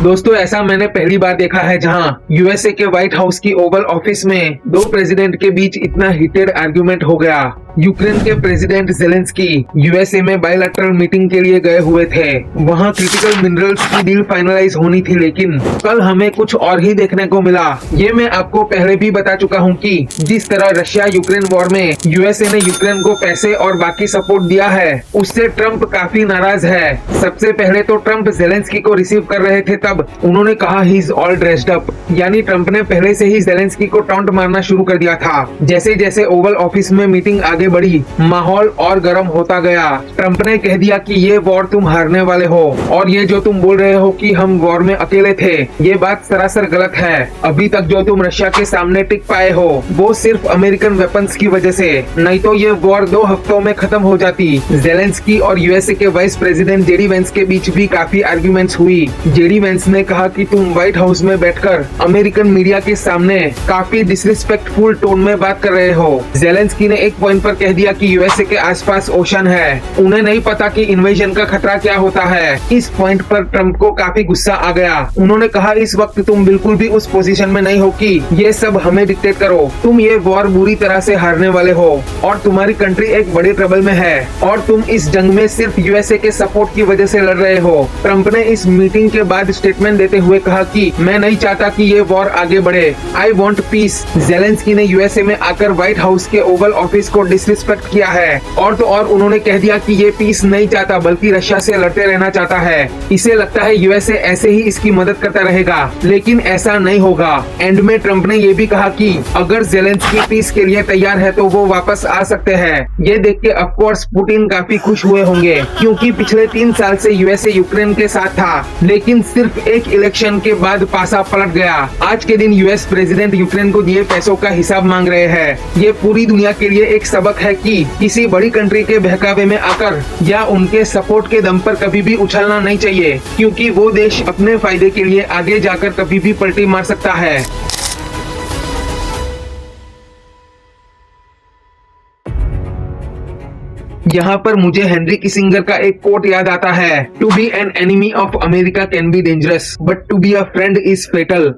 दोस्तों ऐसा मैंने पहली बार देखा है जहां यूएसए के व्हाइट हाउस की ओवल ऑफिस में दो प्रेसिडेंट के बीच इतना हीटेड आर्गुमेंट हो गया। यूक्रेन के प्रेसिडेंट जेलेंस्की यूएसए में बायलैटरल मीटिंग के लिए गए हुए थे। वहां क्रिटिकल मिनरल्स की डील फाइनलाइज होनी थी, लेकिन कल हमें कुछ और ही देखने को मिला। ये मैं आपको पहले भी बता चुका हूं कि जिस तरह रशिया यूक्रेन वॉर में यूएसए ने यूक्रेन को पैसे और बाकी सपोर्ट दिया है, उससे ट्रम्प काफी नाराज है। सबसे पहले तो ट्रम्प जेलेंस्की को रिसीव कर रहे थे, तब उन्होंने कहा he is all dressed up, यानी ट्रम्प ने पहले से ही जेलेंस्की को टॉन्ट मारना शुरू कर दिया था। जैसे जैसे ओवल ऑफिस में मीटिंग आगे बढ़ी, माहौल और गर्म होता गया। ट्रम्प ने कह दिया कि ये वॉर तुम हारने वाले हो, और ये जो तुम बोल रहे हो कि हम वॉर में अकेले थे, ये बात सरासर गलत है। अभी तक जो तुम रशिया के सामने टिक पाए हो वो सिर्फ अमेरिकन वेपन्स की वजह से, नहीं तो ये वॉर 2 हफ्तों में खत्म हो जाती। जेलेंस्की और यूएसए के वाइस प्रेसिडेंट जेडी वेंस के बीच भी काफी आर्ग्यूमेंट्स हुई। जेडी वेंस ने कहा कि तुम व्हाइट हाउस में बैठकर अमेरिकन मीडिया के सामने काफी डिसरिस्पेक्टफुल टोन में बात कर रहे हो। जेलेंस्की ने एक पॉइंट पर कह दिया कि यूएसए के आसपास ओशन है, उन्हें नहीं पता कि इन्वेजन का खतरा क्या होता है। इस पॉइंट पर ट्रम्प को काफी गुस्सा आ गया। उन्होंने कहा इस वक्त तुम बिल्कुल भी उस पोजीशन में नहीं हो कि ये सब हमें डिक्टेट करो। तुम ये वॉर बुरी तरह से हारने वाले हो और तुम्हारी कंट्री एक बड़े ट्रबल में है, और तुम इस जंग में सिर्फ यूएसए के सपोर्ट की वजह से लड़ रहे हो। ट्रम्प ने इस मीटिंग के बाद स्टेटमेंट देते हुए कहा कि मैं नहीं चाहता कि ये वॉर आगे बढ़े, आई वॉन्ट पीस। जेलेंस्की ने यूएसए में आकर व्हाइट हाउस के ओवल ऑफिस को डिसरिस्पेक्ट किया है, और तो और उन्होंने कह दिया कि ये पीस नहीं चाहता बल्कि रशिया से लड़ते रहना चाहता है। इसे लगता है यूएसए ऐसे ही इसकी मदद करता रहेगा, लेकिन ऐसा नहीं होगा। एंड में ट्रम्प ने ये भी कहा कि अगर जेलेंस्की पीस के लिए तैयार है तो वो वापस आ सकते हैं। ये देख के ऑफ कोर्स पुतिन काफी खुश हुए होंगे, क्योंकि पिछले 3 साल से यूएसए यूक्रेन के साथ था, लेकिन सिर्फ एक इलेक्शन के बाद पासा पलट गया। आज के दिन यूएस प्रेसिडेंट यूक्रेन को दिए पैसों का हिसाब मांग रहे हैं। ये पूरी दुनिया के लिए एक सबक है कि किसी बड़ी कंट्री के बहकावे में आकर या उनके सपोर्ट के दम पर कभी भी उछलना नहीं चाहिए, क्योंकि वो देश अपने फायदे के लिए आगे जाकर कभी भी पलटी मार सकता है। यहाँ पर मुझे हेनरी किसिंगर का एक कोट याद आता है, to be an enemy of America can be dangerous but to be a friend is फेटल।